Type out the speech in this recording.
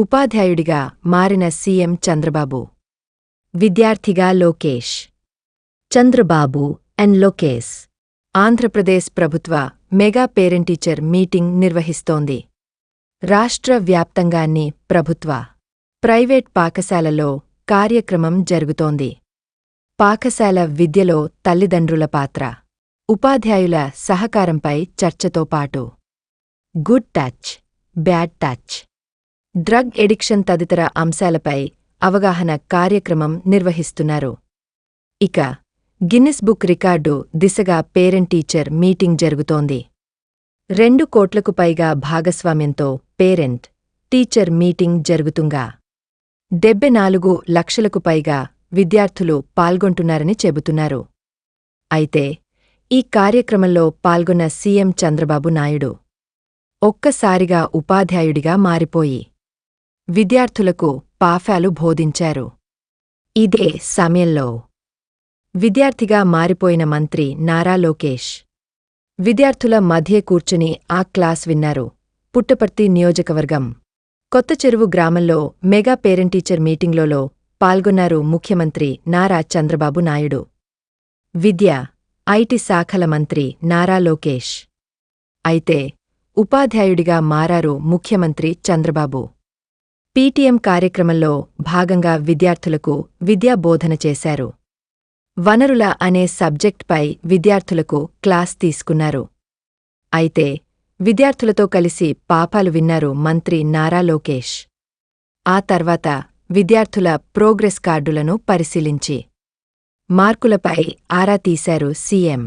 ఉపాధ్యాయుడిగా మారిన సీఎం చంద్రబాబు. విద్యార్థిగా లోకేష్. చంద్రబాబు అండ్ లోకేష్ ఆంధ్రప్రదేశ్ ప్రభుత్వ మెగా పేరెంట్ టీచర్ మీటింగ్ నిర్వహిస్తోంది. రాష్ట్ర వ్యాప్తంగాన్ని ప్రభుత్వ, ప్రైవేట్ పాఠశాలల్లో కార్యక్రమం జరుగుతోంది. పాఠశాల విద్యలో తల్లిదండ్రుల పాత్ర, ఉపాధ్యాయుల సహకారంపై చర్చతో పాటు good touch, bad touch, drug addiction తదితర అంశాలపై అవగాహన కార్యక్రమం నిర్వహిస్తున్నారు. ఇక గిన్నిస్ బుక్ రికార్డు దిశగా పేరెంట్ టీచర్ మీటింగ్ జరుగుతోంది. 2 కోట్లకు పైగా భాగస్వామ్యంతో పేరెంట్ టీచర్ మీటింగ్ జరుగుతుంగా 74 లక్షలకు పైగా విద్యార్థులు పాల్గొంటున్నారని చెబుతున్నారు. అయితే ఈ కార్యక్రమంలో పాల్గొన్న సీఎం చంద్రబాబు నాయుడు ఒక్కసారిగా ఉపాధ్యాయుడిగా మారిపోయి విద్యార్థులకు పాఠాలు బోధించారు. ఇదే సమయంలో విద్యార్థిగా మారిపోయిన మంత్రి నారా లోకేష్ విద్యార్థుల మధ్య కూర్చుని ఆ క్లాస్ విన్నారు. పుట్టపర్తి నియోజకవర్గం కొత్తచెరువు గ్రామంలో మెగా పేరెంట్ టీచర్ మీటింగ్లో పాల్గొన్నారు ముఖ్యమంత్రి నారా చంద్రబాబు నాయుడు, విద్య, ఐటీ శాఖల మంత్రి నారా లోకేష్. అయితే ఉపాధ్యాయుడిగా మారారు ముఖ్యమంత్రి చంద్రబాబు. పీటీఎం కార్యక్రమంలో భాగంగా విద్యార్థులకు విద్యాబోధన చేశారు. వనరుల అనే సబ్జెక్ట్పై విద్యార్థులకు క్లాస్ తీసుకున్నారు. అయితే విద్యార్థులతో కలిసి పాఠాలు విన్నారు మంత్రి నారా లోకేష్. ఆ తర్వాత విద్యార్థుల ప్రోగ్రెస్ కార్డులను పరిశీలించి మార్కులపై ఆరా తీశారు సీఎం.